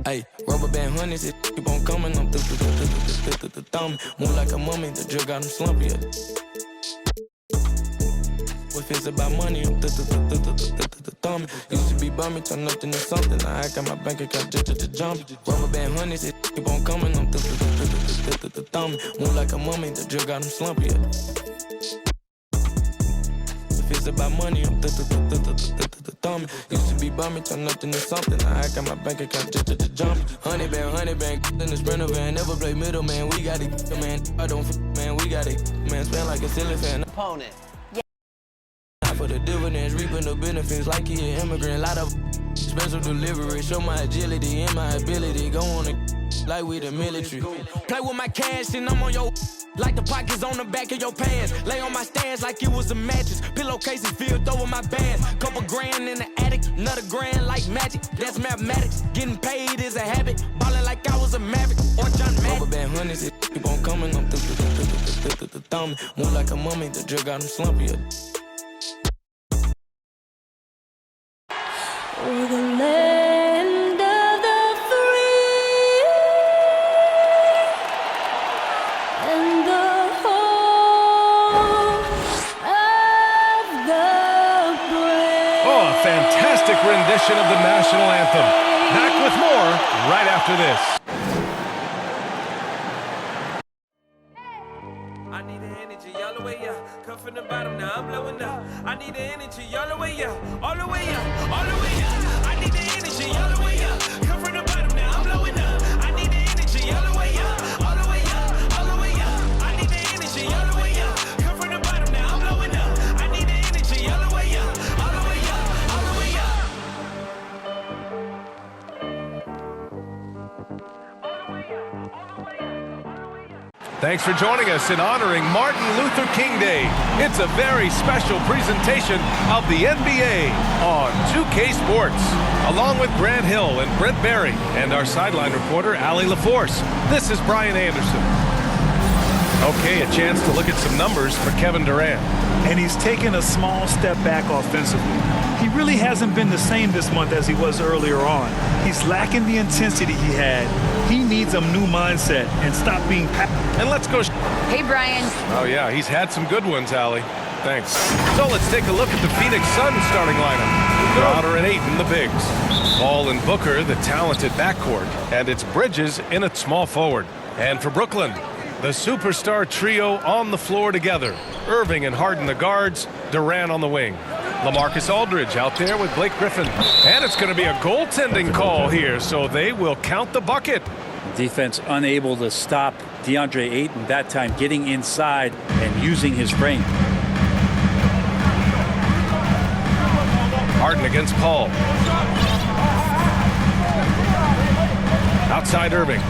Hey, rubber band honeys, it keep on coming. I'm thumb. Move like a mummy, the drill got him slumpy. If it's about money, I'm thumb. Used to be bummy, turn nothing to something. Now I got my bank account just to jump. Rubber band honeys, it keep on coming. I'm thumb. Move like a mummy, the drill got him slumpy. If it's about money, I'm thumb. Used to be bummy, turn nothing to something. Now I got my bank account just to jump. Honey bang, in the Sprinter van. Never play middle, man. We got it, man. I don't, man. We got it, man. Spend like a silly fan. Opponent. For the dividends, reaping the benefits like he an immigrant. Lot of special delivery, show my agility and my ability. Go on and like we the military. Play with my cash and I'm on your like the pockets on the back of your pants. Lay on my stands like it was a mattress. Pillowcases filled over my bands. Couple grand in the attic, another grand like magic. That's mathematics. Getting paid is a habit. Ballin' like I was a Maverick or John Madden. Rubber band honeys, it keep on coming. I'm thumb. Move like a mummy, the drill got him slumpy. We're the land of the free and the home of the brave. Oh, a fantastic rendition of the national anthem. Back with more right after this. I need the energy all the way up. Come from the bottom, now I'm blowing up. I need the energy all the way up, all the way up, all the way up. I need the energy all the way up. Come from the bottom, now I'm blowing up. I need the energy all the way up, all the way up, all the way up. I need the energy all the way up. Come from the bottom, now I'm blowing up. I need the energy all the way up, all the way up, all the way up. Thanks for joining us in honoring Martin Luther King Day. It's a very special presentation of the NBA on 2K Sports, along with Grant Hill and Brent Barry and our sideline reporter, Allie LaForce. This is Brian Anderson. Okay, a chance to look at some numbers for Kevin Durant. And he's taken a small step back offensively. He really hasn't been the same this month as he was earlier on. He's lacking the intensity he had. He needs a new mindset and stop being And let's go. Hey, Brian. Oh, yeah, he's had some good ones, Allie. Thanks. So let's take a look at the Phoenix Suns starting lineup. Crowder and Ayton, the bigs. Ball and Booker, the talented backcourt. And it's Bridges in at small forward. And for Brooklyn, the superstar trio on the floor together. Irving and Harden the guards, Durant on the wing. LaMarcus Aldridge out there with Blake Griffin. And it's going to be a goaltending call here, so they will count the bucket. Defense unable to stop DeAndre Ayton, that time getting inside and using his frame. Harden against Paul. Outside Irving.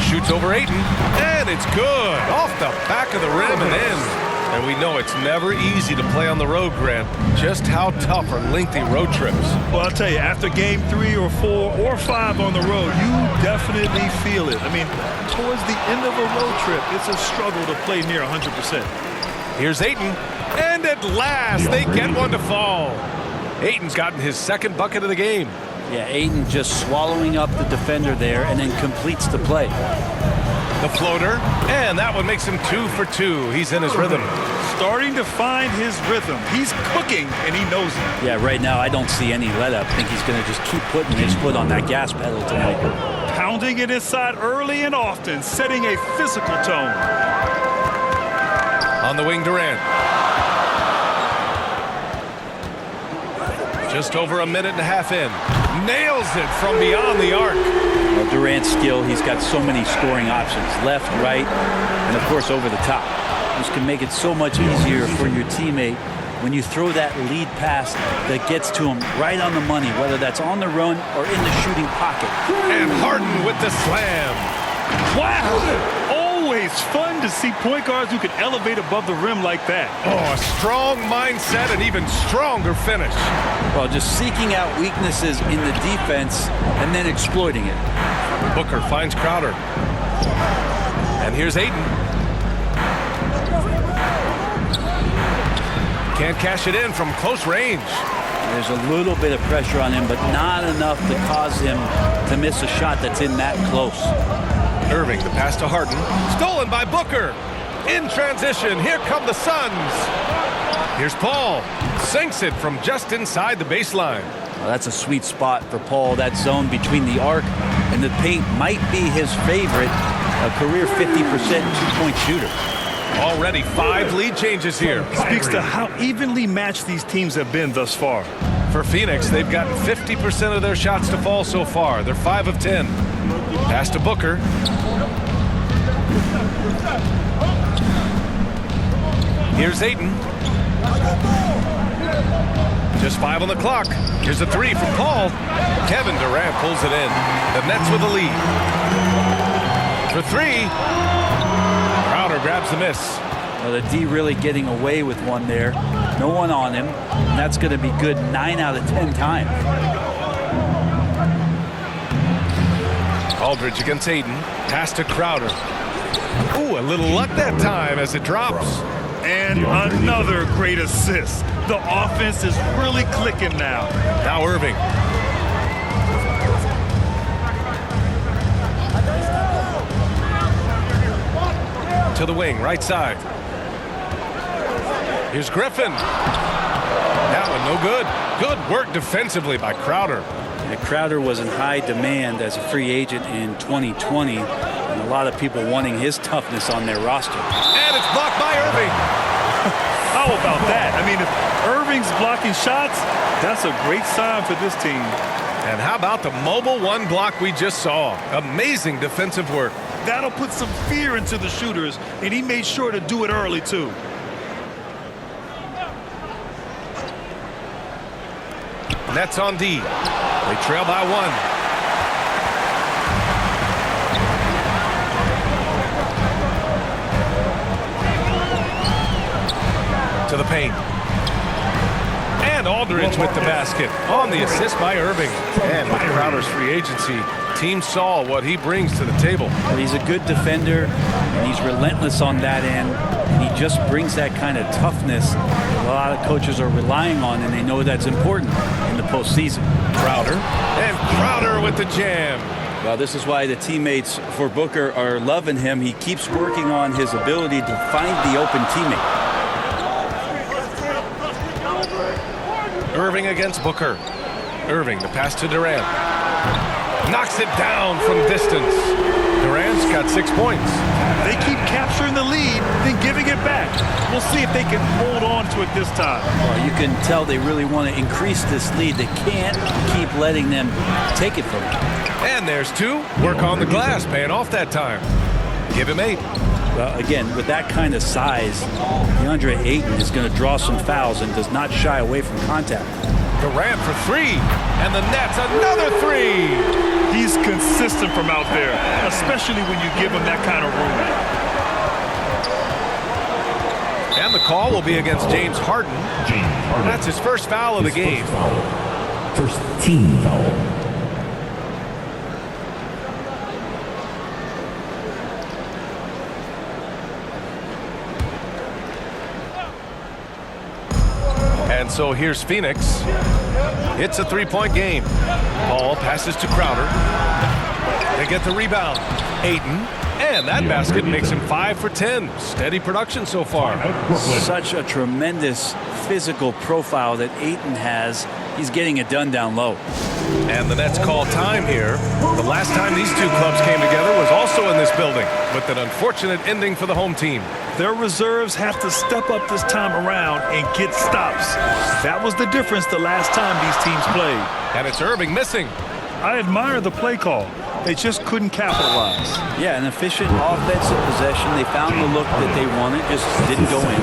Shoots over Ayton, and it's good. Off the back of the rim and in. And we know it's never easy to play on the road, Grant. Just how tough are lengthy road trips? Well, I'll tell you, after game 3 or 4 or 5 on the road, you definitely feel it. I mean, towards the end of a road trip, it's a struggle to play near 100%. Here's Ayton, and at last they get one to fall. Ayton's gotten his second bucket of the game. Yeah, Ayton just swallowing up the defender there and then completes the play. The floater, and that one makes him 2 for 2. He's in his rhythm. Starting to find his rhythm. He's cooking, and he knows it. Yeah, right now I don't see any let up. I think he's going to just keep putting his foot on that gas pedal tonight. Pounding it inside early and often, setting a physical tone. On the wing, Durant. Just over a minute and a half in. Nails it from beyond the arc. Well, Durant's skill, he's got so many scoring options. Left, right, and of course over the top. This can make it so much easier for your teammate when you throw that lead pass that gets to him right on the money, whether that's on the run or in the shooting pocket. And Harden with the slam. Wow! Always fun to see point guards who can elevate above the rim like that. Oh, a strong mindset and even stronger finish. Well, just seeking out weaknesses in the defense and then exploiting it. Booker finds Crowder. And here's Ayton. Can't cash it in from close range. There's a little bit of pressure on him, but not enough to cause him to miss a shot that's in that close. Irving, the pass to Harden. Stolen by Booker. In transition, here come the Suns. Here's Paul. Sinks it from just inside the baseline. Well, that's a sweet spot for Paul. That zone between the arc and the paint might be his favorite. A career 50% two-point shooter. Already 5 lead changes here. Speaks to how evenly matched these teams have been thus far. For Phoenix, they've gotten 50% of their shots to fall so far. They're 5 of 10. Pass to Booker. Here's Ayton. Just 5 on the clock. Here's a 3 from Paul. Kevin Durant pulls it in. The Nets with a lead. For 3. Crowder grabs the miss. Well, the D really getting away with one there. No one on him. And that's going to be good 9 out of 10 times. Aldridge against Ayton. Pass to Crowder. Ooh, a little luck that time as it drops. And another great assist. The offense is really clicking now. Now Irving. To the wing, right side. Here's Griffin. That one no good. Good work defensively by Crowder. And Crowder was in high demand as a free agent in 2020. And a lot of people wanting his toughness on their roster. And it's blocked by Irving. How about that? I mean, if Irving's blocking shots, that's a great sign for this team. And how about the mobile one block we just saw? Amazing defensive work. That'll put some fear into the shooters, and he made sure to do it early, too. Nets on D. They trail by 1. To the paint. And Aldridge with the basket on the assist by Irving. And with Crowder's free agency, team saw what he brings to the table. Well, he's a good defender, and he's relentless on that end. And he just brings that kind of toughness a lot of coaches are relying on, and they know that's important in the postseason. Crowder. And Crowder with the jam. Well, this is why the teammates for Booker are loving him. He keeps working on his ability to find the open teammate. Irving against Booker. Irving, the pass to Durant. Knocks it down from distance. Durant's got 6 points. They keep capturing the lead, then giving it back. We'll see if they can hold on to it this time. Well, you can tell they really want to increase this lead. They can't keep letting them take it from them. And there's 2. Work on the glass, paying off that time. Give him 8. Well, again, with that kind of size, DeAndre Ayton is going to draw some fouls and does not shy away from contact. Durant for 3. And the Nets, another 3. He's consistent from out there, especially when you give him that kind of room. And the call will be against James Harden. That's his first foul of the game. First team foul. And so here's Phoenix. It's a 3-point game. Paul passes to Crowder. They get the rebound. Ayton. And that basket makes him 5 for 10. Steady production so far. Such a tremendous physical profile that Ayton has. He's getting it done down low. And the Nets call time here. The last time these two clubs came together was also in this building, with an unfortunate ending for the home team. Their reserves have to step up this time around and get stops. That was the difference the last time these teams played. And it's Irving missing. I admire the play call. They just couldn't capitalize. Yeah, an efficient offensive possession. They found the look that they wanted, just didn't go in.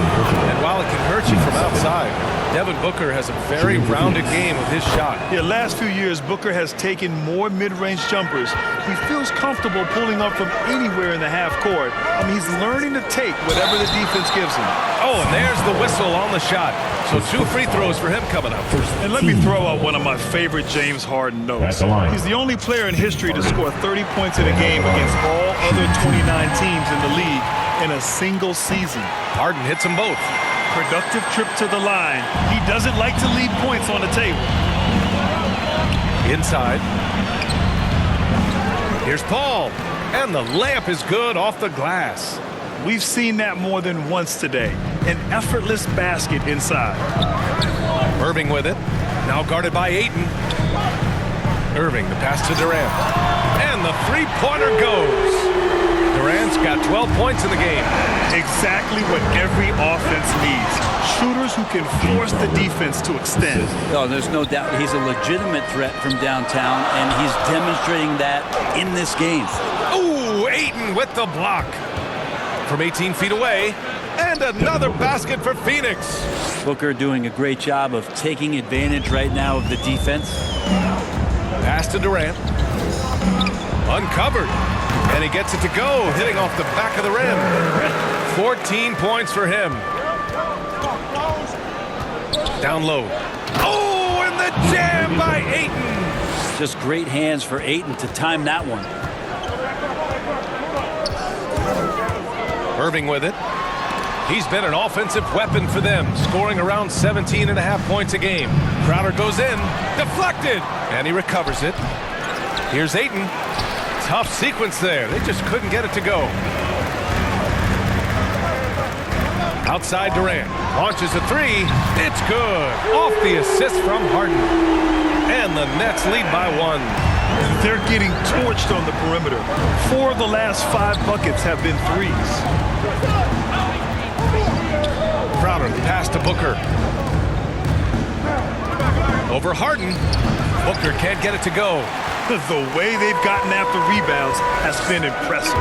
And while it can hurt you from outside, Devin Booker has a very rounded game with his shot. Yeah, last few years, Booker has taken more mid-range jumpers. He feels comfortable pulling up from anywhere in the half court. I mean, he's learning to take whatever the defense gives him. Oh, and there's the whistle on the shot. So 2 free throws for him coming up. And let me throw out one of my favorite James Harden notes. He's the only player in history to score 30 points in a game against all other 29 teams in the league in a single season. Harden hits them both. Productive trip to the line. He doesn't like to leave points on the table. Inside. Here's Paul. And the layup is good off the glass. We've seen that more than once today. An effortless basket inside. Irving with it. Now guarded by Ayton. Irving, the pass to Durant. And the three-pointer goes. Durant's got 12 points in the game. Exactly what every offense needs. Shooters who can force the defense to extend. Oh, there's no doubt he's a legitimate threat from downtown, and he's demonstrating that in this game. Ooh, Ayton with the block. From 18 feet away, and another basket for Phoenix. Booker doing a great job of taking advantage right now of the defense. Pass to Durant. Uncovered. And he gets it to go, hitting off the back of the rim. 14 points for him. Down low. Oh, and the jam by Ayton. Just great hands for Ayton to time that one. Irving with it. He's been an offensive weapon for them, scoring around 17.5 points a game. Crowder goes in, deflected, and he recovers it. Here's Ayton. Tough sequence there. They just couldn't get it to go. Outside Durant. Launches a three. It's good. Off the assist from Harden. And the Nets lead by 1. They're getting torched on the perimeter. 4 of the last 5 buckets have been threes. Crowder, the pass to Booker. Over Harden. Booker can't get it to go. The way they've gotten after rebounds has been impressive.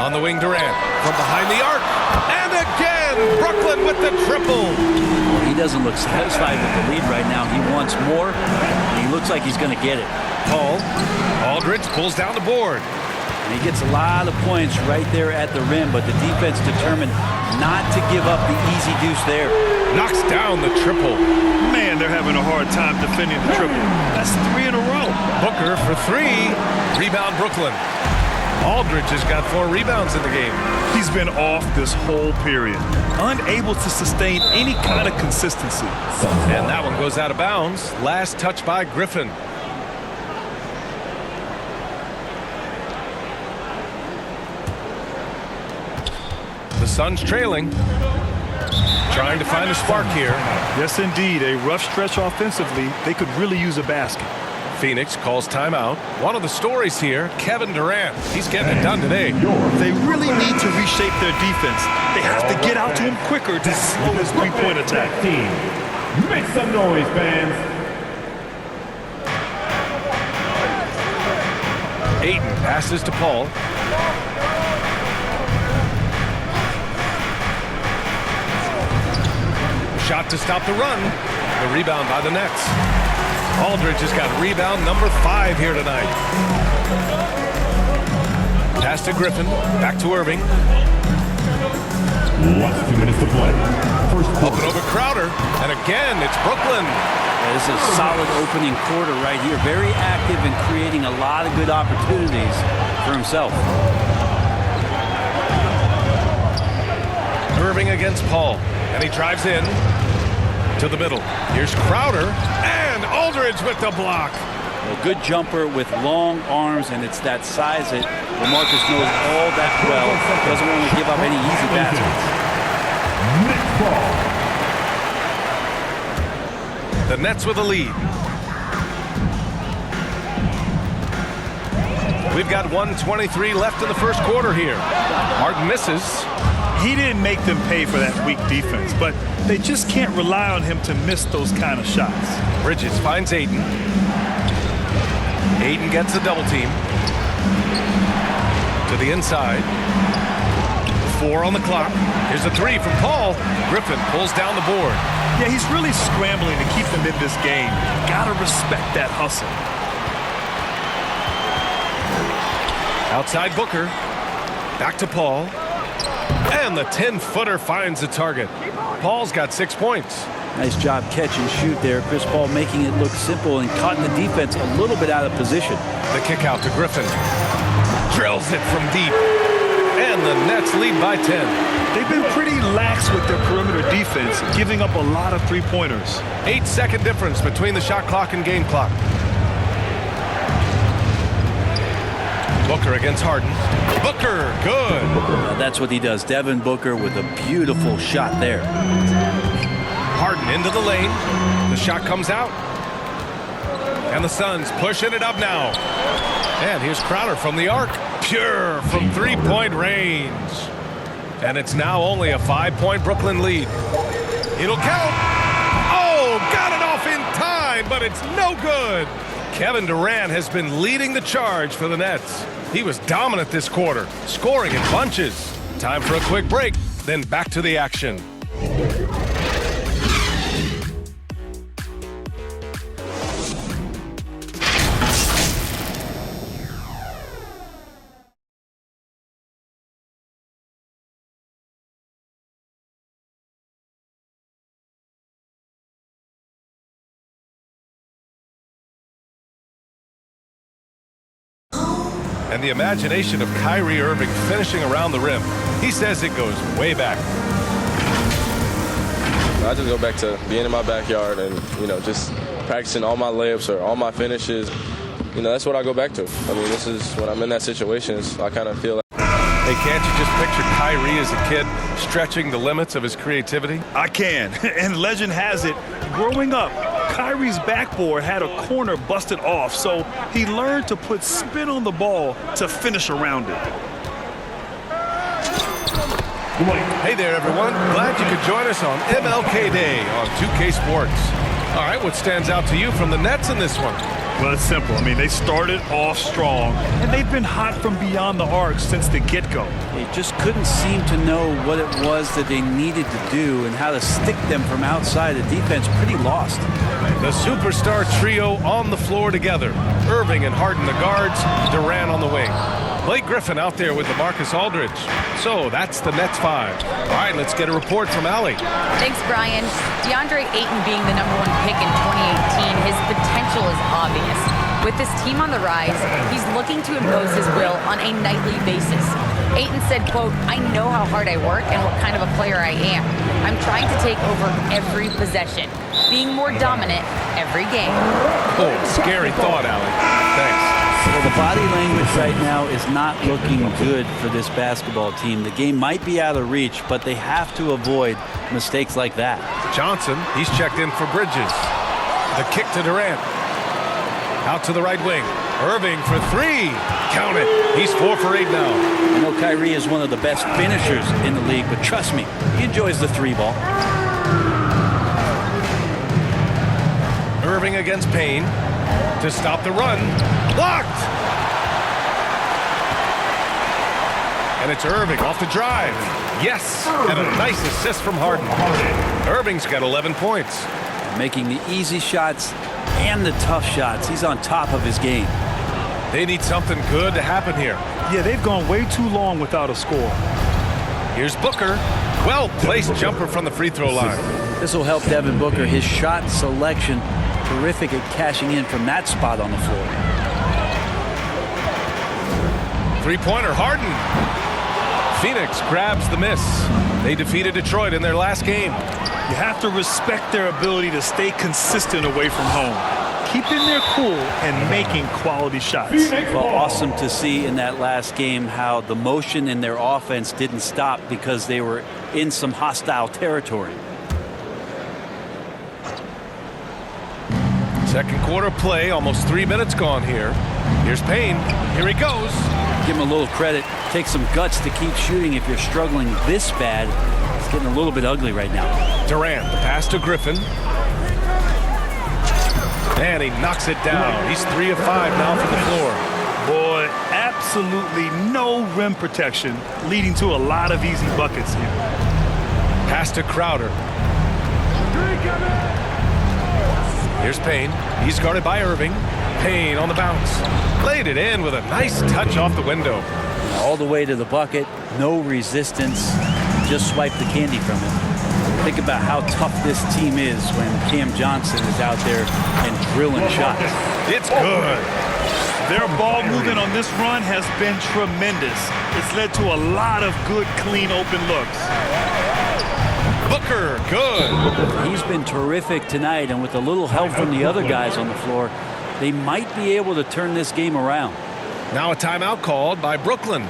On the wing, Durant. From behind the arc. And again, Brooklyn with the triple. He doesn't look satisfied with the lead right now. He wants more, and he looks like he's going to get it. Paul. Aldridge pulls down the board. And he gets a lot of points right there at the rim, but the defense determined not to give up the easy deuce there. Knocks down the triple. Man, they're having a hard time defending the triple. That's 3 in a row. Booker for 3. Rebound Brooklyn. Aldridge has got 4 rebounds in the game. He's been off this whole period. Unable to sustain any kind of consistency. And that one goes out of bounds. Last touch by Griffin. The Suns trailing. Trying to find a spark here. Yes, indeed. A rough stretch offensively. They could really use a basket. Phoenix calls timeout. One of the stories here, Kevin Durant. He's getting it done today. They really need to reshape their defense. They have to get out to him quicker to slow his three-point attack. Make some noise, fans. Ayton passes to Paul. Shot to stop the run. The rebound by the Nets. Aldridge has got rebound number 5 here tonight. Pass to Griffin. Back to Irving. Last 2 minutes to play. First Up and over Crowder. And again, it's Brooklyn. This is a solid opening quarter right here. Very active and creating a lot of good opportunities for himself. Irving against Paul. And he drives in to the middle. Here's Crowder. And Aldridge with the block. A good jumper with long arms, and it's that size that LaMarcus knows all that well. Doesn't want to give up any easy baskets. The Nets with a lead. We've got 1:23 left in the first quarter here. Harden misses. He didn't make them pay for that weak defense, but they just can't rely on him to miss those kind of shots. Bridges finds Ayton. Ayton gets a double team. To the inside. 4 on the clock. Here's a 3 from Paul. Griffin pulls down the board. Yeah, he's really scrambling to keep them in this game. Gotta respect that hustle. Outside Booker. Back to Paul. And the 10-footer finds the target. Paul's got 6 points. Nice job catch and shoot there. Chris Paul making it look simple and caught the defense a little bit out of position. The kick out to Griffin. Drills it from deep. And the Nets lead by 10. They've been pretty lax with their perimeter defense, giving up a lot of three-pointers. 8-second difference between the shot clock and game clock. Booker against Harden. Booker, good. That's what he does. Devin Booker with a beautiful shot there. Harden into the lane. The shot comes out. And the Suns pushing it up now. And here's Crowder from the arc. Pure from three-point range. And it's now only a 5-point Brooklyn lead. It'll count. Oh, got it off in time, but it's no good. Kevin Durant has been leading the charge for the Nets. He was dominant this quarter, scoring in bunches. Time for a quick break, then back to the action. And the imagination of Kyrie Irving finishing around the rim. He says it goes way back. I just go back to being in my backyard and, just practicing all my layups or all my finishes. That's what I go back to. I mean, this is when I'm in that situation, I kind of feel like. Hey, can't you just picture Kyrie as a kid stretching the limits of his creativity? I can. And legend has it, growing up, Kyrie's backboard had a corner busted off, so he learned to put spin on the ball to finish around it. Hey there, everyone. Glad you could join us on MLK Day on 2K Sports. All right, what stands out to you from the Nets in this one? Well, it's simple. I mean, they started off strong, and they've been hot from beyond the arc since the get-go. They just couldn't seem to know what it was that they needed to do and how to stick them from outside. The defense pretty lost. The superstar trio on the floor together. Irving and Harden the guards, Durant on the wing. Blake Griffin out there with DeMarcus Aldridge. So that's the Nets 5. All right, let's get a report from Allie. Thanks, Brian. DeAndre Ayton being the #1 pick in 2018, his potential is obvious. With this team on the rise, he's looking to impose his will on a nightly basis. Ayton said, quote, "I know how hard I work and what kind of a player I am. I'm trying to take over every possession, being more dominant every game." Oh, scary thought, Allie. Thanks. Well, the body language right now is not looking good for this basketball team. The game might be out of reach, but they have to avoid mistakes like that. Johnson, he's checked in for Bridges. The kick to Durant. Out to the right wing. Irving for three. Count it. He's 4 for 8 now. I know Kyrie is one of the best finishers in the league, but trust me, he enjoys the 3 ball. Irving against Payne to stop the run. Blocked! And it's Irving off the drive. Yes! And a nice assist from Harden. Irving's got 11 points. Making the easy shots and the tough shots. He's on top of his game. They need something good to happen here. Yeah, they've gone way too long without a score. Here's Booker. Well-placed jumper from the free throw line. This will help Devin Booker. His shot selection, terrific at cashing in from that spot on the floor. Three-pointer, Harden. Phoenix grabs the miss. They defeated Detroit in their last game. You have to respect their ability to stay consistent away from home, keeping their cool and making quality shots. Well, awesome to see in that last game how the motion in their offense didn't stop because they were in some hostile territory. Second quarter play, almost 3 minutes gone here. Here's Payne. Here he goes. Give him a little credit. Take some guts to keep shooting if you're struggling this bad. It's getting a little bit ugly right now. Durant, the pass to Griffin. And he knocks it down. He's 3 of 5 now from the floor. Boy, absolutely no rim protection, leading to a lot of easy buckets here. Pass to Crowder. Here's Payne. He's guarded by Irving. Payne on the bounce. Laid it in with a nice touch off the window. All the way to the bucket. No resistance. Just swipe the candy from it. Think about how tough this team is when Cam Johnson is out there and drilling shots. It's good. Their ball movement on this run has been tremendous. It's led to a lot of good, clean, open looks. Booker, good. He's been terrific tonight, and with a little help from the other guys on the floor, they might be able to turn this game around. Now a timeout called by Brooklyn.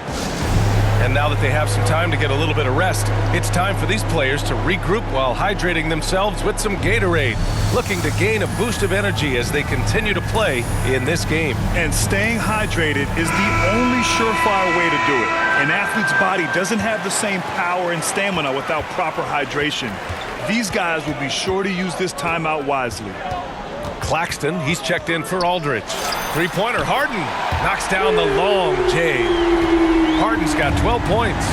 And now that they have some time to get a little bit of rest, it's time for these players to regroup while hydrating themselves with some Gatorade, looking to gain a boost of energy as they continue to play in this game. And staying hydrated is the only surefire way to do it. An athlete's body doesn't have the same power and stamina without proper hydration. These guys will be sure to use this timeout wisely. Claxton, he's checked in for Aldridge. Three-pointer, Harden knocks down the long J. Harden's got 12 points.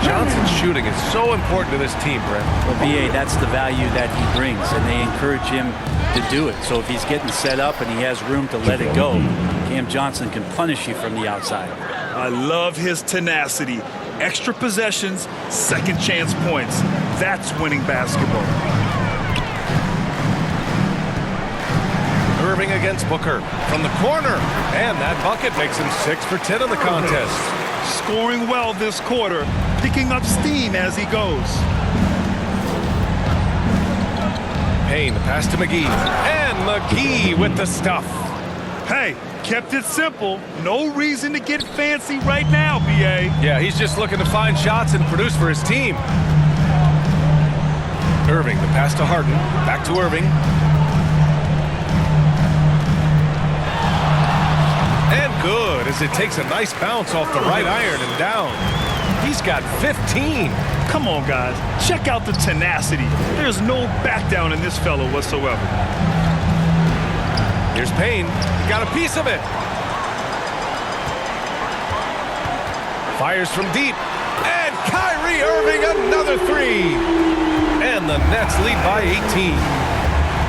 Johnson's shooting is so important to this team, Brent. Well, BA, that's the value that he brings, and they encourage him to do it. So if he's getting set up and he has room to let it go, Cam Johnson can punish you from the outside. I love his tenacity. Extra possessions, second chance points. That's winning basketball. Irving against Booker from the corner, and that bucket makes him 6 for 10 in the contest. Scoring well this quarter, picking up steam as he goes. Payne, the pass to McGee, and McGee with the stuff. Hey, kept it simple. No reason to get fancy right now, BA. Yeah, he's just looking to find shots and produce for his team. Irving, the pass to Harden, back to Irving. Good, as it takes a nice bounce off the right iron and down. He's got 15. Come on, guys. Check out the tenacity. There's no back down in this fellow whatsoever. Here's Payne. He got a piece of it. Fires from deep. And Kyrie Irving, another three. And the Nets lead by 18.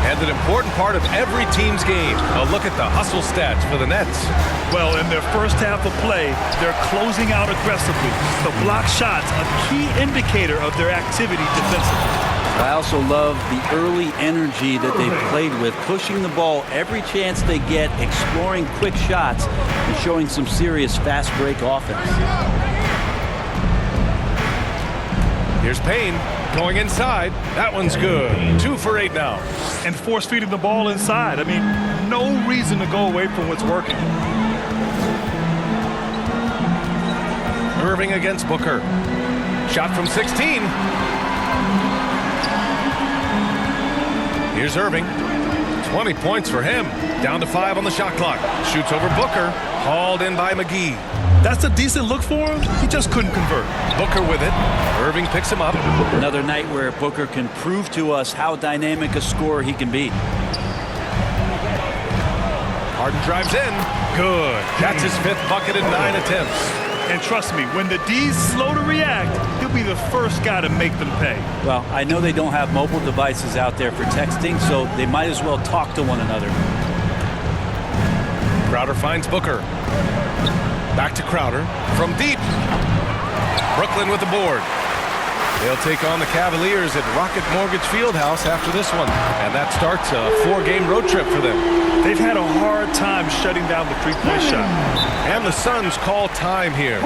And an important part of every team's game. A look at the hustle stats for the Nets. Well, in their first half of play, they're closing out aggressively. The block shots, a key indicator of their activity defensively. I also love the early energy that they've played with, pushing the ball every chance they get, exploring quick shots, and showing some serious fast break offense. Here's Payne going inside. That one's good. 2 for 8 now. And force feeding the ball inside. I mean, no reason to go away from what's working. Irving against Booker. Shot from 16. Here's Irving. 20 points for him. Down to 5 on the shot clock. Shoots over Booker. Hauled in by McGee. That's a decent look for him. He just couldn't convert. Booker with it. Irving picks him up. Another night where Booker can prove to us how dynamic a scorer he can be. Harden drives in. Good. That's his 5th bucket in 9 attempts. And trust me, when the D's slow to react, he'll be the first guy to make them pay. Well, I know they don't have mobile devices out there for texting, so they might as well talk to one another. Crowder finds Booker. Back to Crowder from deep. Brooklyn with the board. They'll take on the Cavaliers at Rocket Mortgage Fieldhouse after this one. And that starts a 4-game road trip for them. They've had a hard time shutting down the three-point shot. And the Suns call time here.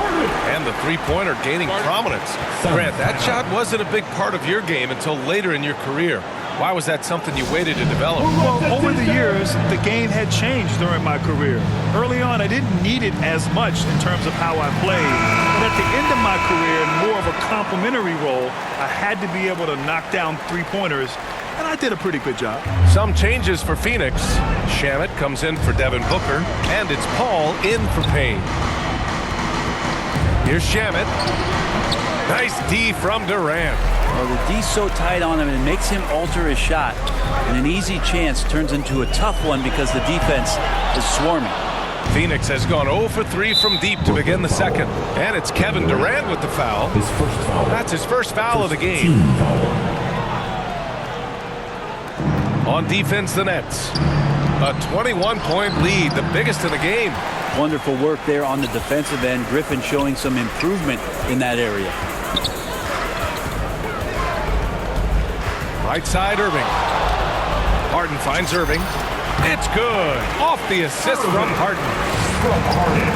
And the three-pointer gaining prominence. Grant, that shot wasn't a big part of your game until later in your career. Why was that something you waited to develop? Well, over the years, the game had changed during my career. Early on, I didn't need it as much in terms of how I played. But at the end of my career, in more of a complementary role, I had to be able to knock down three-pointers, and I did a pretty good job. Some changes for Phoenix. Shamet comes in for Devin Booker, and it's Paul in for Payne. Here's Shamet. Nice D from Durant. Well, the D's so tight on him, and it makes him alter his shot. And an easy chance turns into a tough one because the defense is swarming. Phoenix has gone 0 for 3 from deep to begin the second. And it's Kevin Durant with the foul. That's his first foul of the game. On defense, the Nets. A 21-point lead, the biggest in the game. Wonderful work there on the defensive end. Griffin showing some improvement in that area. Right side, Irving. Harden finds Irving. It's good. Off the assist from Harden.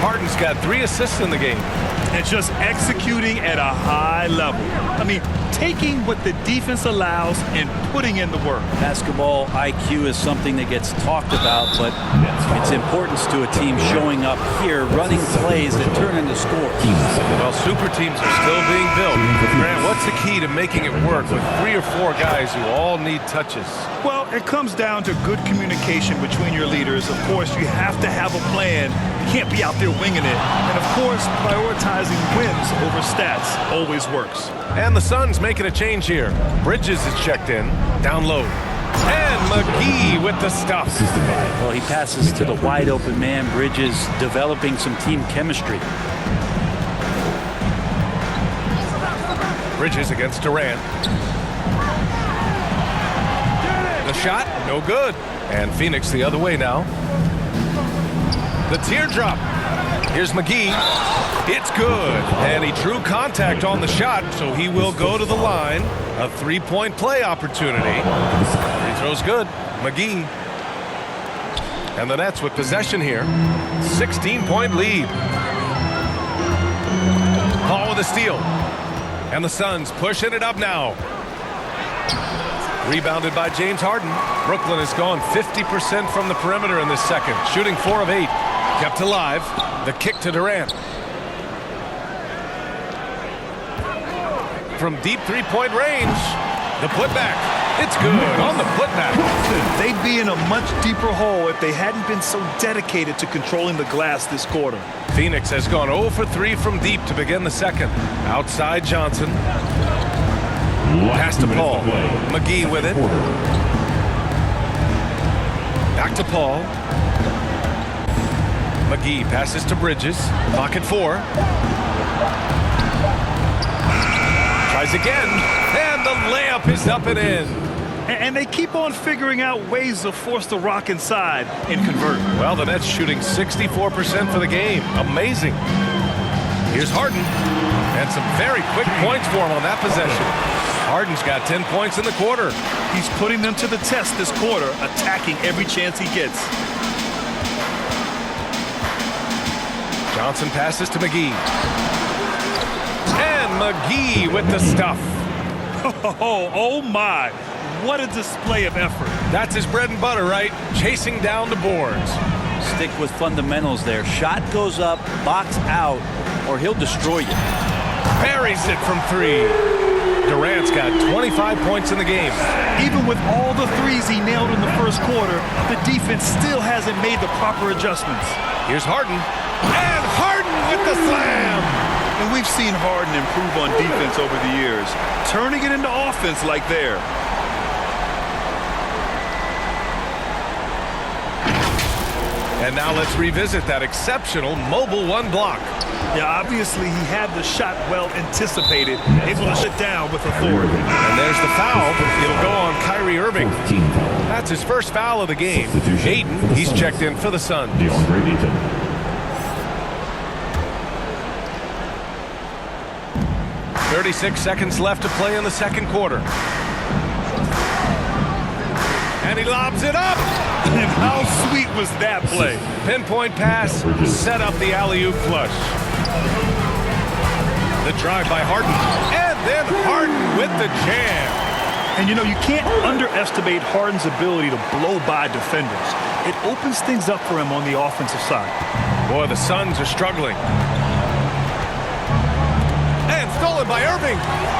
Harden's got 3 assists in the game. And just executing at a high level. I mean, taking what the defense allows and putting in the work. Basketball IQ is something that gets talked about, but its importance to a team showing up here, running plays that turn into scores. Well, super teams are still being built. Grant, what's the key to making it work with 3 or 4 guys who all need touches? Well, it comes down to good communication between your leaders. Of course, you have to have a plan. You can't be out there winging it. And, of course, prioritizing wins over stats always works. And the Suns making a change here. Bridges is checked in. Down low. And McGee with the stuff. Well, he passes to the wide open man. Bridges developing some team chemistry. Bridges against Durant. The shot, no good. And Phoenix the other way now. The teardrop. Here's McGee. It's good. And he drew contact on the shot, so he will go to the line. A 3-point play opportunity. Free throw's good. McGee. And the Nets with possession here. 16-point lead. Paul with a steal. And the Suns pushing it up now. Rebounded by James Harden. Brooklyn has gone 50% from the perimeter in this second. Shooting 4 of 8. Kept alive. The kick to Durant. From deep 3-point range. The putback. It's good on the putback. They'd be in a much deeper hole if they hadn't been so dedicated to controlling the glass this quarter. Phoenix has gone 0 for 3 from deep to begin the second. Outside Johnson. Pass to Paul. McGee with it. Back to Paul. McGee passes to Bridges. Pocket 4. Tries again. And the layup is up and in. And they keep on figuring out ways to force the rock inside and convert. Well, the Nets shooting 64% for the game. Amazing. Here's Harden. And some very quick points for him on that possession. Harden's got 10 points in the quarter. He's putting them to the test this quarter, attacking every chance he gets. Johnson passes to McGee. And McGee with the stuff. Oh my. What a display of effort. That's his bread and butter, right? Chasing down the boards. Stick with fundamentals there. Shot goes up, box out, or he'll destroy you. Buries it from 3. Durant's got 25 points in the game. Even with all the threes he nailed in the first quarter, the defense still hasn't made the proper adjustments. Here's Harden. And Harden with the slam. And we've seen Harden improve on defense over the years, turning it into offense like there. And now let's revisit that exceptional mobile 1 block. Yeah, obviously he had the shot well anticipated, able to sit down with authority. And there's the foul. It'll go on Kyrie Irving. That's his first foul of the game. Ayton, he's checked in for the Suns. 36 seconds left to play in the second quarter. And he lobs it up. And how sweet was that play? Pinpoint pass, set up the alley-oop flush. The drive by Harden, and then Harden with the jam. And you know, you can't underestimate Harden's ability to blow by defenders. It opens things up for him on the offensive side. Boy, the Suns are struggling. And stolen by Irving.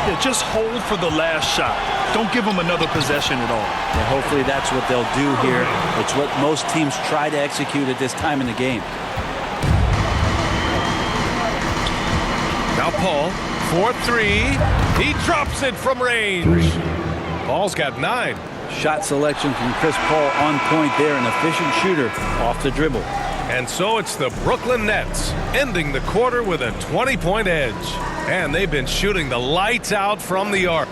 Yeah, just hold for the last shot. Don't give him another possession at all. Yeah, hopefully that's what they'll do here. It's what most teams try to execute at this time in the game. Now Paul, 4-3. He drops it from range. Paul's got 9. Shot selection from Chris Paul on point there. An efficient shooter off the dribble. And so it's the Brooklyn Nets ending the quarter with a 20-point edge. And they've been shooting the lights out from the arc.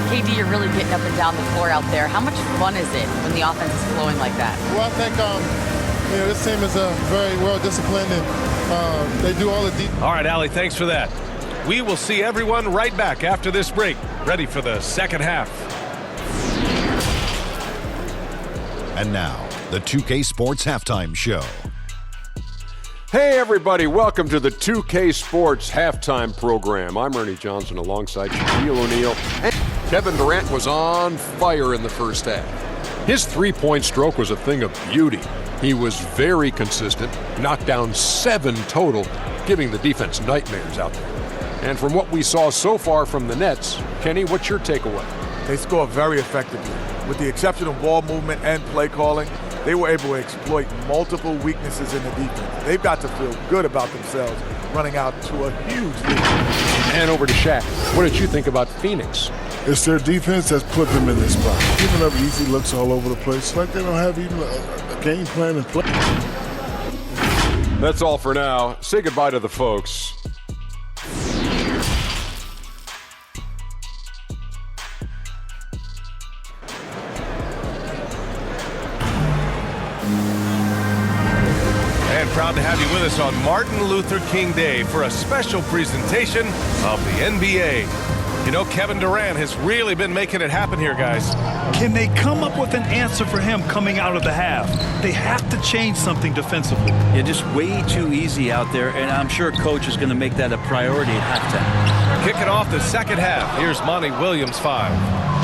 KD, you're really getting up and down the floor out there. How much fun is it when the offense is flowing like that? Well, I think this team is very well disciplined, and they do all the deep. All right, Allie, thanks for that. We will see everyone right back after this break, ready for the second half. And now, the 2K Sports Halftime Show. Hey everybody, welcome to the 2K Sports halftime program. I'm Ernie Johnson alongside Shaquille O'Neal. And Kevin Durant was on fire in the first half. His three-point stroke was a thing of beauty. He was very consistent, knocked down 7 total, giving the defense nightmares out there. And from what we saw so far from the Nets, Kenny, what's your takeaway? They score very effectively. With the exception of ball movement and play calling, they were able to exploit multiple weaknesses in the defense. They've got to feel good about themselves running out to a huge lead. And over to Shaq. What did you think about Phoenix? It's their defense that's put them in this spot. Giving up easy looks all over the place. It's like they don't have even a game plan in play. That's all for now. Say goodbye to the folks. Proud to have you with us on Martin Luther King Day for a special presentation of the NBA. You know, Kevin Durant has really been making it happen here, guys. Can they come up with an answer for him coming out of the half? They have to change something defensively. Yeah, just way too easy out there, and I'm sure coach is going to make that a priority at halftime. Kicking off the second half, here's Monty Williams 5.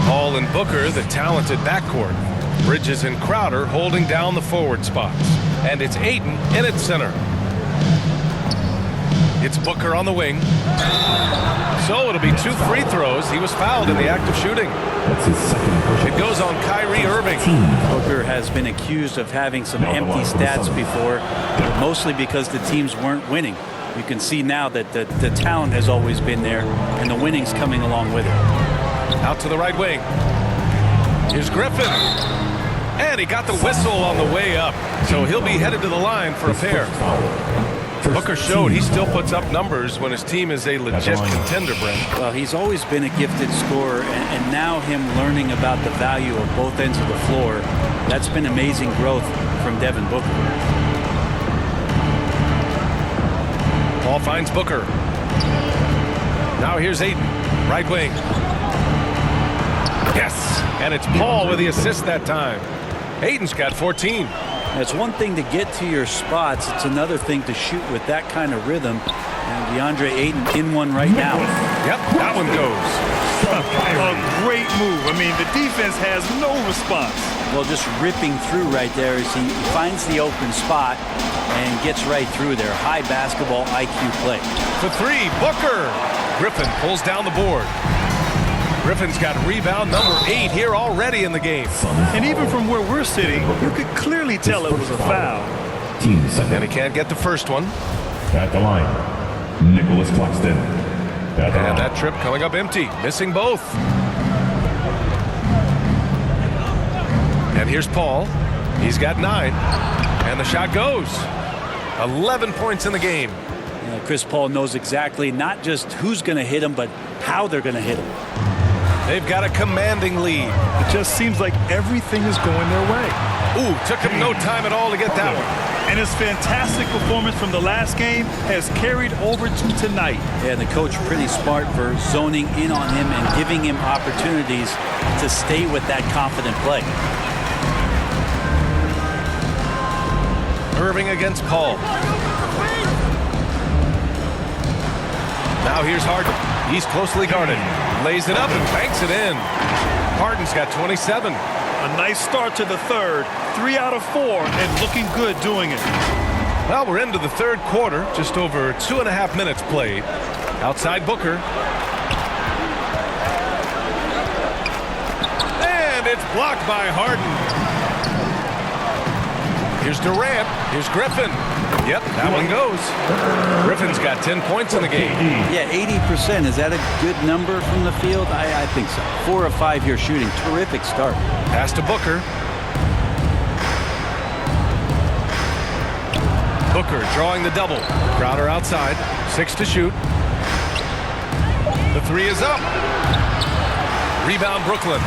Hall and Booker, the talented backcourt. Bridges and Crowder holding down the forward spots. And it's Ayton in its center. It's Booker on the wing. So it'll be 2 free throws. He was fouled in the act of shooting. It goes on Kyrie Irving. Booker has been accused of having some empty stats before, mostly because the teams weren't winning. You can see now that the talent has always been there, and the winning's coming along with it. Out to the right wing. Here's Griffin. And he got the whistle on the way up. So he'll be headed to the line for a pair. Booker showed he still puts up numbers when his team is a legit contender, Brent. Well, he's always been a gifted scorer, and now him learning about the value of both ends of the floor, that's been amazing growth from Devin Booker. Ball finds Booker. Now here's Ayton, right wing. Yes, and it's Paul with the assist that time. Ayton's got 14. It's one thing to get to your spots. It's another thing to shoot with that kind of rhythm. And DeAndre Ayton in one right now. Yep, that one goes. A great move. I mean, the defense has no response. Well, just ripping through right there as he finds the open spot and gets right through there. High basketball IQ play. For 3, Booker. Griffin pulls down the board. Griffin's got rebound number 8 here already in the game. And even from where we're sitting, you could clearly tell it was a foul. And he can't get the first one. At the line, Nicholas Claxton. And that trip coming up empty, missing both. And here's Paul. He's got 9. And the shot goes. 11 points in the game. Chris Paul knows exactly not just who's going to hit him, but how they're going to hit him. They've got a commanding lead. It just seems like everything is going their way. Ooh, took him no time at all to get that one. And his fantastic performance from the last game has carried over to tonight. Yeah, the coach pretty smart for zoning in on him and giving him opportunities to stay with that confident play. Irving against Paul. Now here's Harden. He's closely guarded. Lays it up and banks it in. Harden's got 27. A nice start to the third. 3 out of 4 and looking good doing it. Well, we're into the third quarter. Just over 2.5 minutes played. Outside Booker. And it's blocked by Harden. Here's Durant. Here's Griffin. Yep, that one goes. Griffin's got 10 points in the game. Yeah, 80%. Is that a good number from the field? I think so. 4 of 5 here shooting. Terrific start. Pass to Booker. Booker drawing the double. Crowder outside. 6 to shoot. The 3 is up. Rebound Brooklyn.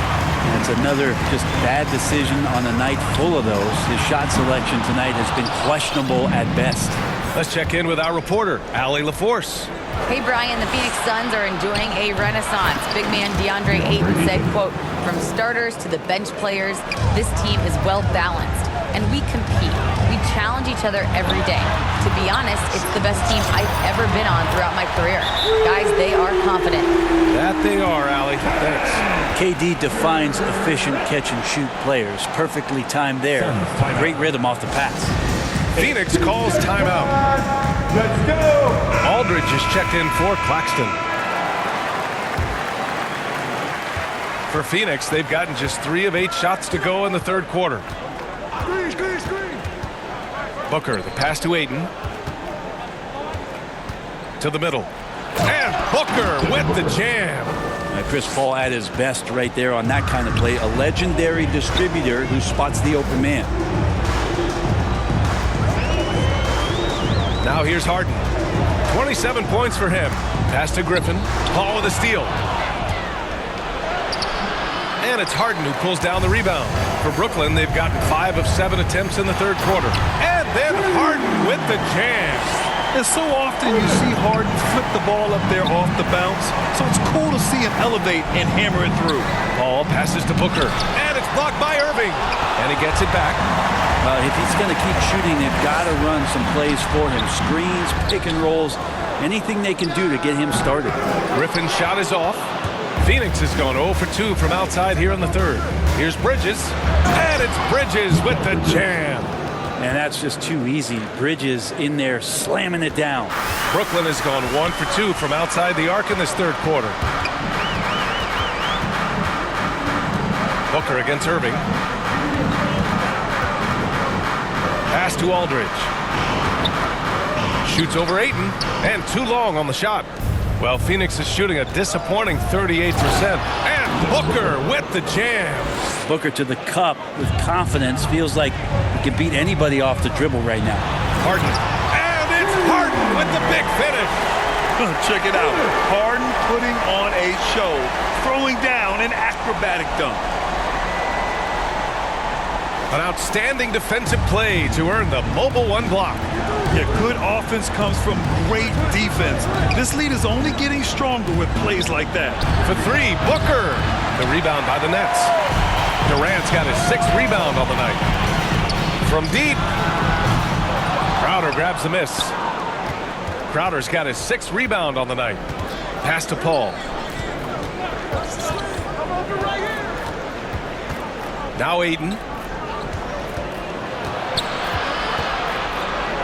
It's another just bad decision on a night full of those. His shot selection tonight has been questionable at best. Let's check in with our reporter, Allie LaForce. Hey, Brian, the Phoenix Suns are enjoying a renaissance. Big man DeAndre Ayton said, quote, "From starters to the bench players, this team is well balanced, and we compete. We challenge each other every day. To be honest, it's the best team I've ever been on throughout my career. Guys, they are confident. That they are, Allie. Thanks. KD defines efficient catch-and-shoot players. Perfectly timed there. Great rhythm off the pass. Phoenix calls timeout. Let's go! Aldridge is checked in for Claxton. For Phoenix, they've gotten just 3 of 8 shots to go in the third quarter. Screen. Booker, the pass to Ayton. To the middle. And Booker with the jam. Chris Paul at his best right there on that kind of play. A legendary distributor who spots the open man. Now here's Harden. 27 points for him. Pass to Griffin. Paul with a steal. And it's Harden who pulls down the rebound. For Brooklyn, they've gotten 5 of 7 attempts in the third quarter. And then Harden with the jam. And so often you see Harden flip the ball up there off the bounce, so it's cool to see him elevate and hammer it through. Ball passes to Booker, and it's blocked by Irving. And he gets it back. If he's going to keep shooting, they've got to run some plays for him. Screens, pick and rolls, anything they can do to get him started. Griffin's shot is off. Phoenix has gone 0 for 2 from outside here in the third. Here's Bridges, and it's Bridges with the jam. And that's just too easy. Bridges in there slamming it down. Brooklyn has gone 1 for 2 from outside the arc in this third quarter. Booker against Irving. Pass to Aldridge. Shoots over Ayton, and too long on the shot. Well, Phoenix is shooting a disappointing 38%. And Booker with the jam. Booker to the cup with confidence. Feels like he can beat anybody off the dribble right now. Harden. And it's Harden with the big finish. Check it out. Harden putting on a show, throwing down an acrobatic dunk. An outstanding defensive play to earn the mobile 1 block. Yeah, good offense comes from great defense. This lead is only getting stronger with plays like that. For 3, Booker. The rebound by the Nets. Durant's got his 6th rebound on the night. From deep. Crowder grabs the miss. Crowder's got his 6th rebound on the night. Pass to Paul. Now Ayton.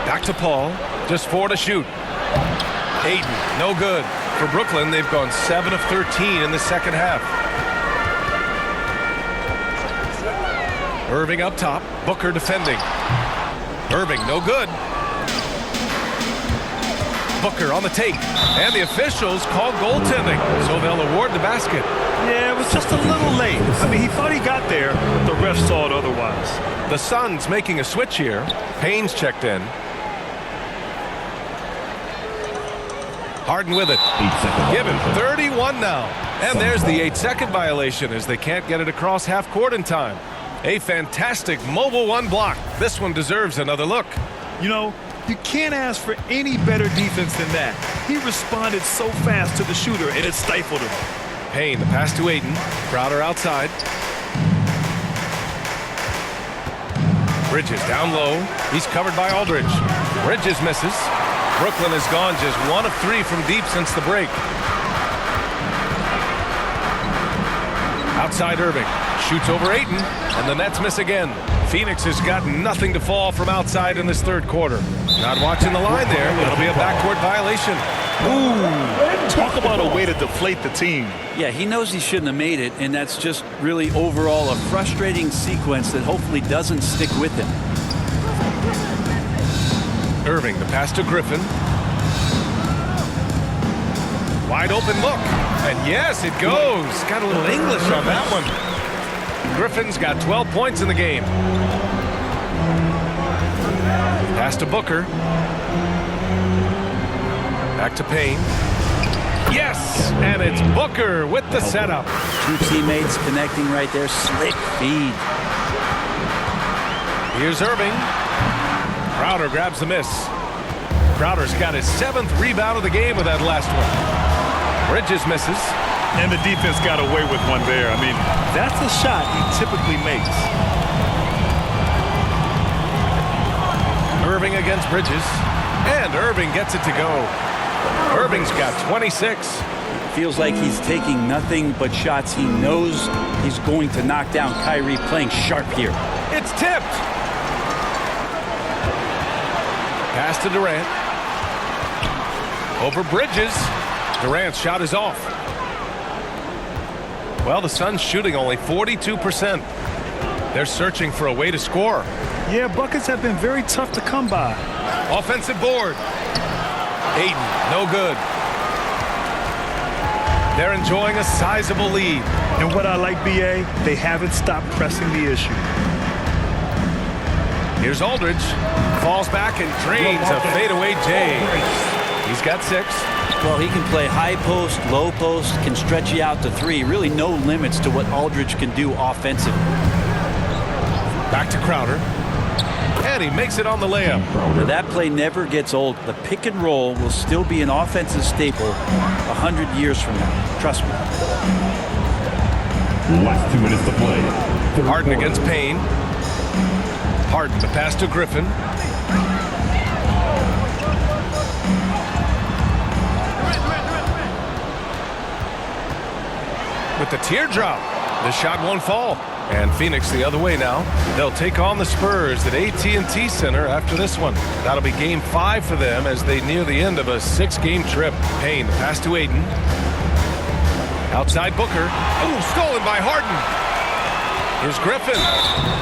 Back to Paul. Just 4 to shoot. Ayton, no good. For Brooklyn, they've gone 7 of 13 in the second half. Irving up top. Booker defending. Irving, no good. Booker on the take. And the officials call goaltending, so they'll award the basket. Yeah, it was just a little late. I mean, he thought he got there. The ref saw it otherwise. The Suns making a switch here. Payne's checked in. Harden with it. Given 31 now. And there's the 8-second violation as they can't get it across half court in time. A fantastic mobile 1 block. This one deserves another look. You know, you can't ask for any better defense than that. He responded so fast to the shooter, and it stifled him. Payne, the pass to Ayton. Crowder outside. Bridges down low. He's covered by Aldridge. Bridges misses. Brooklyn has gone just 1 of 3 from deep since the break. Outside Irving. Shoots over Ayton, and the Nets miss again. Phoenix has got nothing to fall from outside in this third quarter. Not watching the line there. It'll be a backcourt violation. Ooh, talk about a way to deflate the team. Yeah, he knows he shouldn't have made it, and that's just really overall a frustrating sequence that hopefully doesn't stick with him. Irving, the pass to Griffin. Wide open look. And yes, it goes. Got a little English on that one. Griffin's got 12 points in the game. Pass to Booker. Back to Payne. Yes! And it's Booker with the setup. 2 teammates connecting right there. Slick feed. Here's Irving. Crowder grabs the miss. Crowder's got his 7th rebound of the game with that last one. Bridges misses. And the defense got away with one there. I mean, that's a shot he typically makes. Irving against Bridges. And Irving gets it to go. Irving's got 26. Feels like he's taking nothing but shots he knows he's going to knock down. Kyrie playing sharp here. It's tipped. Pass to Durant. Over Bridges. Durant's shot is off. Well, the Suns shooting only 42%. They're searching for a way to score. Yeah, buckets have been very tough to come by. Offensive board. Ayton, no good. They're enjoying a sizable lead. And what I like, BA, they haven't stopped pressing the issue. Here's Aldridge. Falls back and drains a fadeaway J. He's got 6. Well, he can play high post, low post, can stretch you out to 3. Really no limits to what Aldridge can do offensively. Back to Crowder. And he makes it on the layup. Now, that play never gets old. The pick and roll will still be an offensive staple 100 years from now. Trust me. Last 2 minutes to play. Harden against Payne. Harden, the pass to Griffin. With the teardrop, the shot won't fall. And Phoenix the other way now. They'll take on the Spurs at AT&T Center after this one. That'll be game 5 for them as they near the end of a 6-game trip. Payne, pass to Ayton. Outside Booker. Oh, stolen by Harden. Here's Griffin.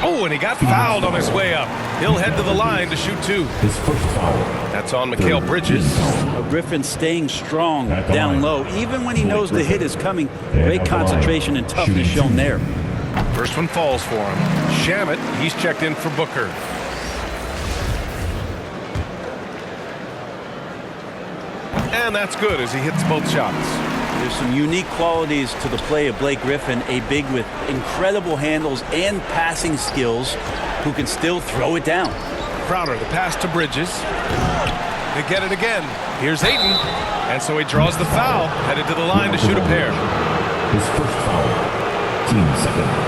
Oh, and he got fouled on his way up. He'll head to the line to shoot 2. His first foul. That's on Mikal Bridges. Griffin staying strong down low. Even when he knows the hit is coming, great concentration and toughness shown there. First one falls for him. Shamet, he's checked in for Booker. And that's good as he hits both shots. There's some unique qualities to the play of Blake Griffin, a big with incredible handles and passing skills who can still throw it down. Crowder, the pass to Bridges. They get it again. Here's Ayton. And so he draws the foul, headed to the line to shoot a pair. His first foul. Team second.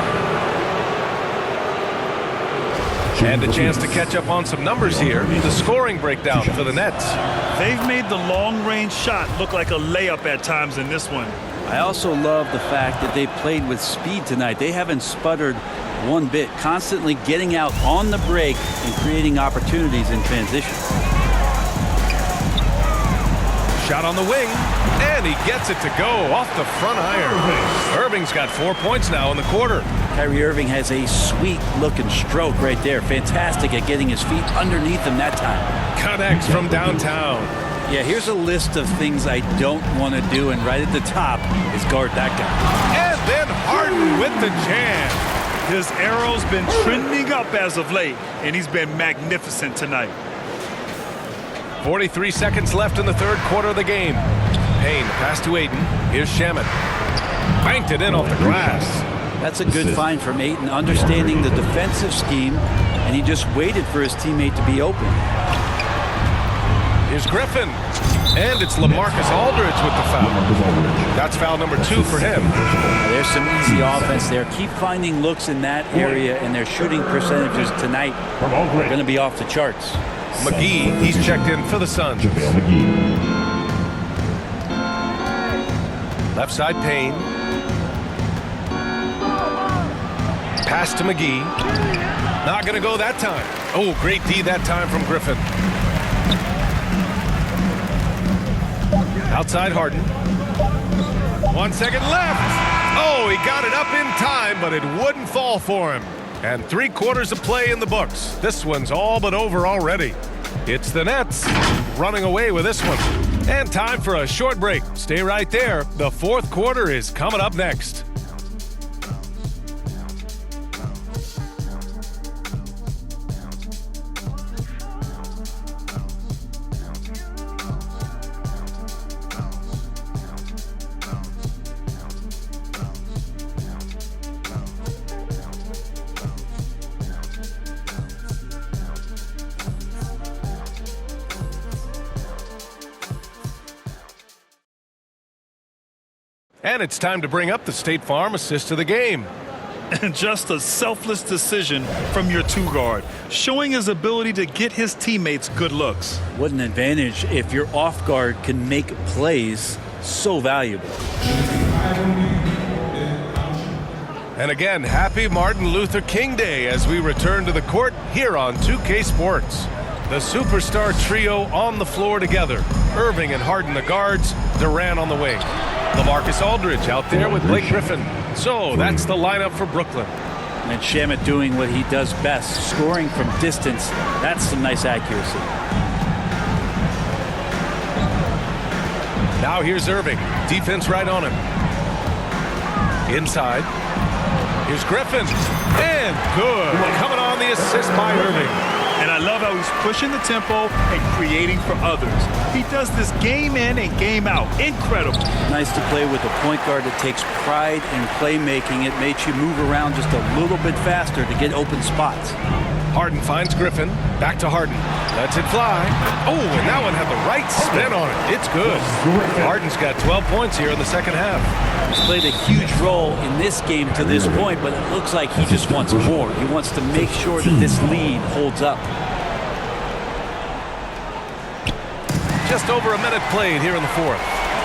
And a chance to catch up on some numbers here. The scoring breakdown for the Nets. They've made the long-range shot look like a layup at times in this one. I also love the fact that they played with speed tonight. They haven't sputtered one bit, constantly getting out on the break and creating opportunities in transition. Shot on the wing, and he gets it to go off the front iron. Irving's got 4 points now in the quarter. Kyrie Irving has a sweet-looking stroke right there. Fantastic at getting his feet underneath him that time. Connects from downtown. Yeah, here's a list of things I don't want to do, and right at the top is guard that guy. And then Harden with the jam. His arrow's been trending up as of late, and he's been magnificent tonight. 43 seconds left in the third quarter of the game. Payne, pass to Ayton. Here's Shamet. Banked it in off the glass. That's a good find from Ayton, understanding the defensive scheme, and he just waited for his teammate to be open. Here's Griffin. And it's LaMarcus Aldridge with the foul. That's foul number 2 for him. There's some easy offense there. Keep finding looks in that area, and their shooting percentages tonight are going to be off the charts. McGee, he's checked in for the Suns. Left side Payne. Pass to McGee. Not going to go that time. Oh, great D that time from Griffin. Outside Harden. 1 second left. Oh, he got it up in time, but it wouldn't fall for him. And 3 quarters of play in the books. This one's all but over already. It's the Nets running away with this one. And time for a short break. Stay right there. The fourth quarter is coming up next. And it's time to bring up the State Farm assist of the game. And just a selfless decision from your two-guard, showing his ability to get his teammates good looks. What an advantage if your off guard can make plays so valuable. And again, happy Martin Luther King Day as we return to the court here on 2K Sports. The superstar trio on the floor together. Irving and Harden the guards, Durant on the wing. LaMarcus Aldridge out there with Blake Griffin. So that's the lineup for Brooklyn. And Shamet doing what he does best, scoring from distance. That's some nice accuracy. Now here's Irving. Defense right on him. Inside. Here's Griffin. And good. Coming on the assist by Irving. And I love how he's pushing the tempo and creating for others. He does this game in and game out. Incredible. Nice to play with a point guard that takes pride in playmaking. It makes you move around just a little bit faster to get open spots. Harden finds Griffin. Back to Harden. Lets it fly. Oh, and that one had the right spin on it. It's good. Harden's got 12 points here in the second half. He's played a huge role in this game to this point, but it looks like he just wants more. He wants to make sure that this lead holds up. Just over a minute played here in the fourth.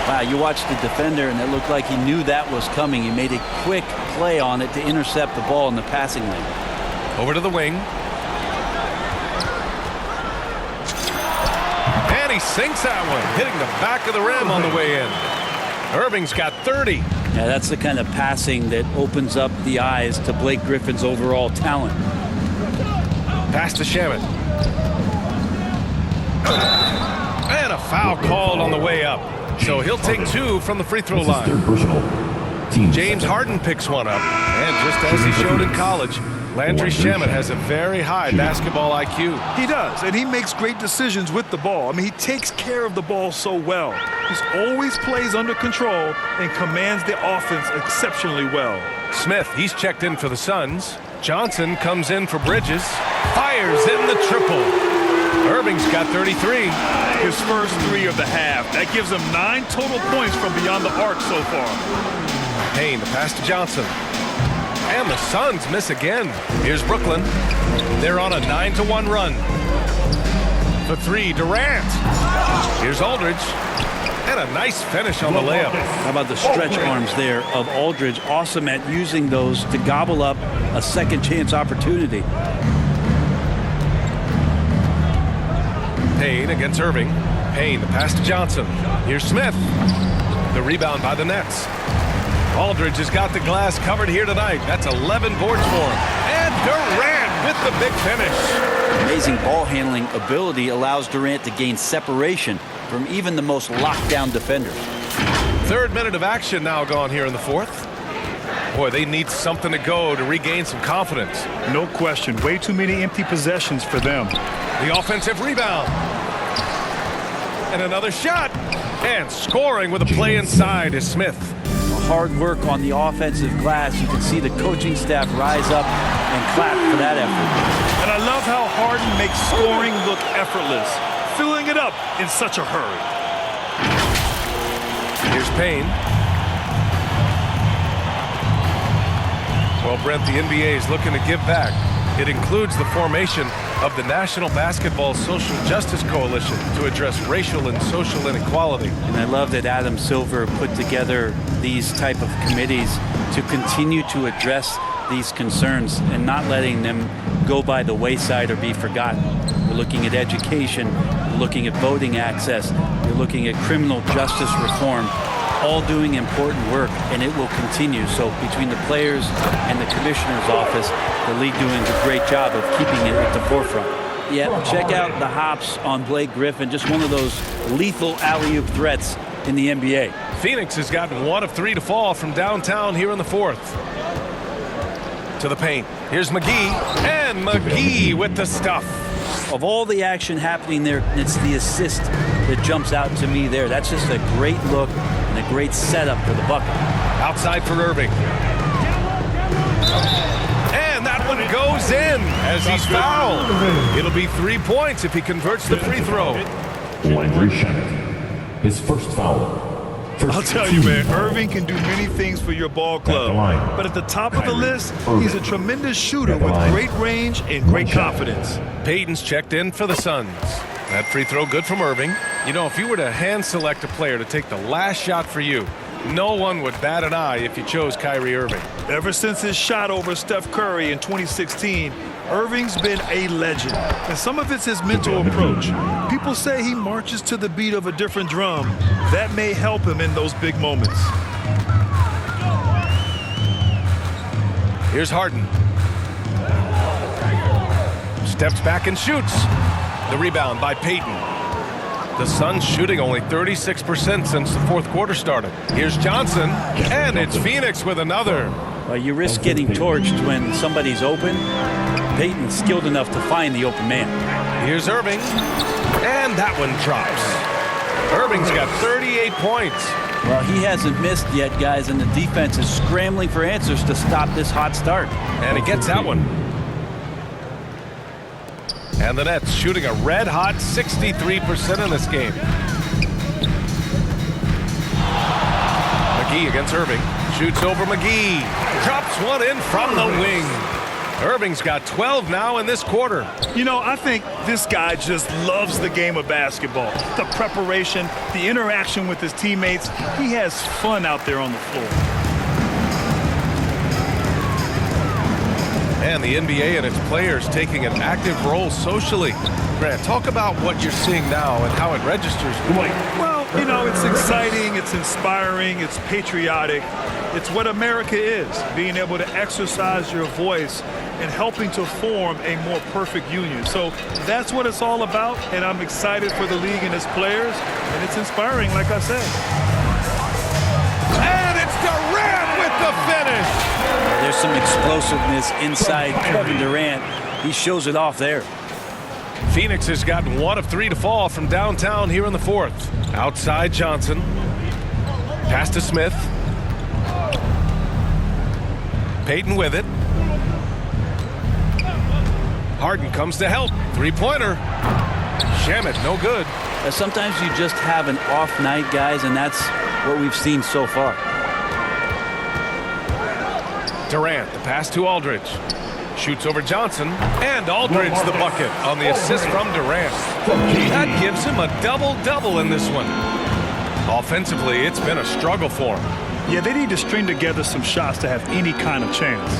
Wow, you watched the defender, and it looked like he knew that was coming. He made a quick play on it to intercept the ball in the passing lane. Over to the wing. And he sinks that one, hitting the back of the rim on the way in. Irving's got 30. Yeah, that's the kind of passing that opens up the eyes to Blake Griffin's overall talent. Pass to Shamet. And a foul called on the way up. So he'll take 2 from the free throw line. James Harden picks one up. And just as he showed in college, Landry Shamet has a very high basketball IQ. He does, and he makes great decisions with the ball. I mean, he takes care of the ball so well. He's always plays under control and commands the offense exceptionally well. Smith, he's checked in for the Suns. Johnson comes in for Bridges. Fires in the triple. Irving's got 33. His first 3 of the half. That gives him 9 total points from beyond the arc so far. Payne, the pass to Johnson. And the Suns miss again. Here's Brooklyn. They're on a 9-1 run. For 3, Durant. Here's Aldridge. And a nice finish on the layup. How about the stretch arms there of Aldridge? Awesome at using those to gobble up a second chance opportunity. Payne against Irving. Payne, the pass to Johnson. Here's Smith. The rebound by the Nets. Aldridge has got the glass covered here tonight. That's 11 boards for him. And Durant with the big finish. Amazing ball handling ability allows Durant to gain separation from even the most locked down defenders. 3rd minute of action now gone here in the fourth. Boy, they need something to go to regain some confidence. No question. Way too many empty possessions for them. The offensive rebound. And another shot. And scoring with a play inside is Smith. Hard work on the offensive glass. You can see the coaching staff rise up and clap for that effort. And I love how Harden makes scoring look effortless, filling it up in such a hurry. Here's Payne. Well, Brent, the NBA is looking to give back. It includes the formation of the National Basketball Social Justice Coalition to address racial and social inequality. And I love that Adam Silver put together these type of committees to continue to address these concerns and not letting them go by the wayside or be forgotten. We're looking at education, we're looking at voting access, we're looking at criminal justice reform, all doing important work, and it will continue. So between the players and the commissioner's office, the league doing a great job of keeping it at the forefront. Yeah, check out the hops on Blake Griffin. Just one of those lethal alley-oop threats in the NBA. Phoenix has gotten 1 of 3 to fall from downtown here in the fourth. To the paint. Here's McGee. And McGee with the stuff. Of all the action happening there, it's the assist that jumps out to me there. That's just a great look and a great setup for the bucket. Outside for Irving. And that one goes in as he's fouled. It'll be 3 points if he converts the free throw. Landry Shamet, his first foul, I'll tell you, man, Irving can do many things for your ball club. But at the top of the list, he's a tremendous shooter with great range and great confidence. Payton's checked in for the Suns. That free throw good from Irving. You know, if you were to hand select a player to take the last shot for you, no one would bat an eye if you chose Kyrie Irving. Ever since his shot over Steph Curry in 2016, Irving's been a legend. And some of it's his mental approach. People say he marches to the beat of a different drum. That may help him in those big moments. Here's Harden. Steps back and shoots. The rebound by Payton. The Suns shooting only 36% since the fourth quarter started. Here's Johnson, and it's Phoenix with another. Well, you risk getting torched when somebody's open. Payton's skilled enough to find the open man. Here's Irving, and that one drops. Irving's got 38 points. Well, he hasn't missed yet, guys, and the defense is scrambling for answers to stop this hot start. And he gets that one. And the Nets shooting a red-hot 63% in this game. McGee against Irving. Shoots over McGee. Drops one in from the wing. Irving's got 12 now in this quarter. You know, I think this guy just loves the game of basketball. The preparation, the interaction with his teammates. He has fun out there on the floor. And the NBA and its players taking an active role socially. Grant, talk about what you're seeing now and how it registers. Well, you know, it's exciting, it's inspiring, it's patriotic. It's what America is, being able to exercise your voice and helping to form a more perfect union. So that's what it's all about, and I'm excited for the league and its players, and it's inspiring, like I said. And it's Durant with the finish. There's some explosiveness inside Kevin Durant. He shows it off there. Phoenix has gotten 1 of 3 to fall from downtown here in the fourth. Outside Johnson. Pass to Smith. Payton with it. Harden comes to help. Three-pointer. Shamet, no good. Sometimes you just have an off night, guys, and that's what we've seen so far. Durant, the pass to Aldridge. Shoots over Johnson, and Aldridge the bucket on the assist from Durant. That gives him a double-double in this one. Offensively, it's been a struggle for him. Yeah, they need to string together some shots to have any kind of chance.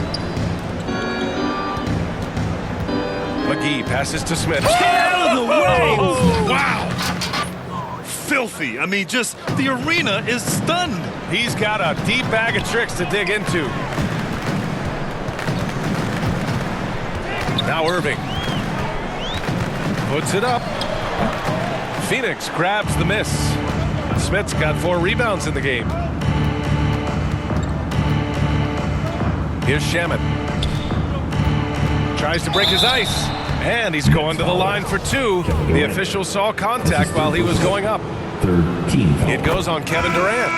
McGee passes to Smith. Stay out of the way! Oh, wow! Filthy. I mean, just the arena is stunned. He's got a deep bag of tricks to dig into. Now Irving puts it up. Phoenix grabs the miss. Smith's got 4 rebounds in the game. Here's Shamet. Tries to break his ice. And he's going to the line for 2. The official saw contact while he was going up. It goes on Kevin Durant.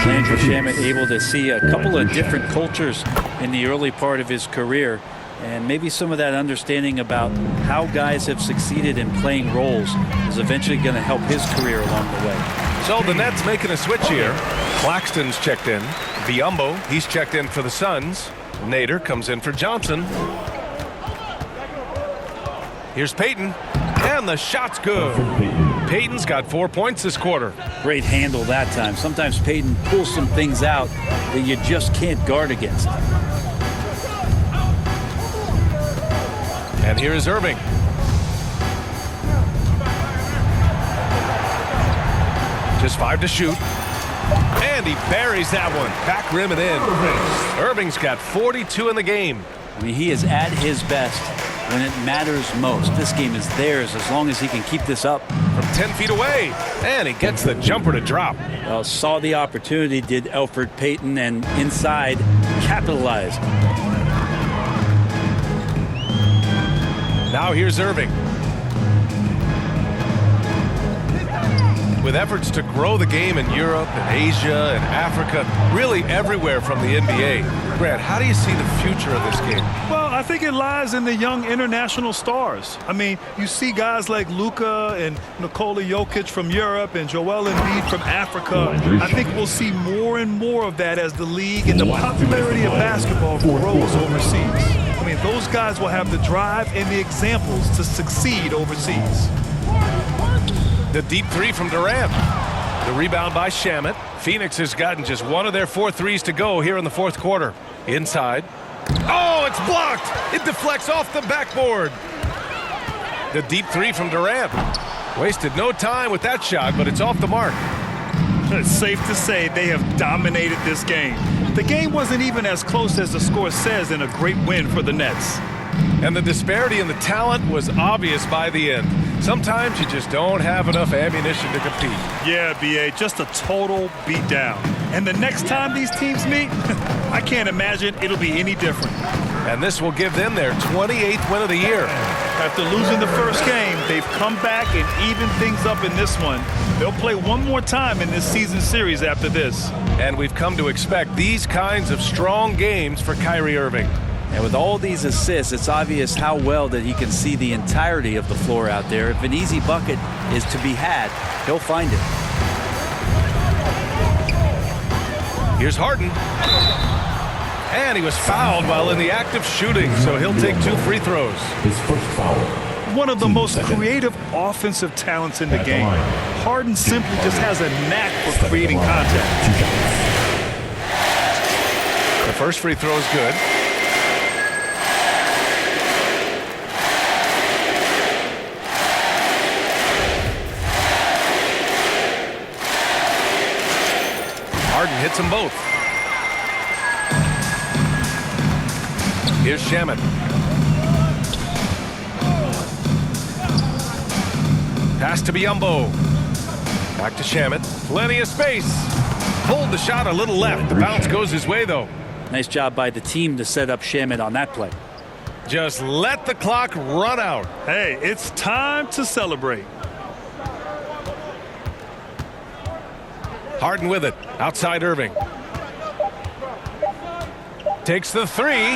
Andrew Shamet able to see a couple of different cultures in the early part of his career. And maybe some of that understanding about how guys have succeeded in playing roles is eventually going to help his career along the way. So the Nets making a switch here. Claxton's checked in. Biyombo, he's checked in for the Suns. Nader comes in for Johnson. Here's Payton, and the shot's good. Payton's got 4 points this quarter. Great handle that time. Sometimes Payton pulls some things out that you just can't guard against. And here is Irving. Just 5 to shoot. And he buries that one. Back rim and in. Irving's got 42 in the game. I mean, he is at his best when it matters most. This game is theirs as long as he can keep this up. From 10 feet away. And he gets the jumper to drop. Well, saw the opportunity, did Elfrid Payton, and inside capitalized. Now here's Irving. with efforts to grow the game in Europe and Asia and Africa, really everywhere from the NBA. Grant, how do you see the future of this game? Well, I think it lies in the young international stars. I mean, you see guys like Luka and Nikola Jokic from Europe and Joel Embiid from Africa. I think we'll see more and more of that as the league and the popularity of basketball grows overseas. I mean, those guys will have the drive and the examples to succeed overseas. The deep three from Durant. The rebound by Shamet. Phoenix has gotten just one of their 4 threes to go here in the fourth quarter. Inside. Oh, it's blocked. It deflects off the backboard. The deep three from Durant. Wasted no time with that shot, but it's off the mark. It's safe to say they have dominated this game. The game wasn't even as close as the score says in a great win for the Nets. And the disparity in the talent was obvious by the end. Sometimes you just don't have enough ammunition to compete. Yeah, B.A., just a total beatdown. And the next time these teams meet, I can't imagine it'll be any different. And this will give them their 28th win of the year. After losing the first game, they've come back and evened things up in this one. They'll play one more time in this season series after this. And we've come to expect these kinds of strong games for Kyrie Irving. And with all these assists, it's obvious how well that he can see the entirety of the floor out there. If an easy bucket is to be had, he'll find it. Here's Harden. And he was fouled while in the act of shooting, so he'll take 2 free throws. His first foul. One of the most creative offensive talents in the game. Harden simply just has a knack for creating contact. The first free throw is good. Harden hits them both. Here's Shamet. Pass to Biyombo. Back to Shamet. Plenty of space. Pulled the shot a little left. The bounce goes his way, though. Nice job by the team to set up Shamet on that play. Just let the clock run out. Hey, it's time to celebrate. Harden with it. Outside Irving. Takes the three.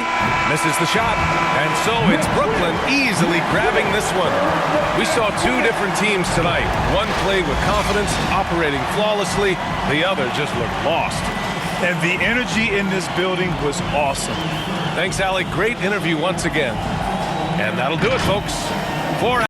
Misses the shot. And so it's Brooklyn easily grabbing this one. We saw 2 different teams tonight. One played with confidence, operating flawlessly. The other just looked lost. And the energy in this building was awesome. Thanks, Allie. Great interview once again. And that'll do it, folks. 4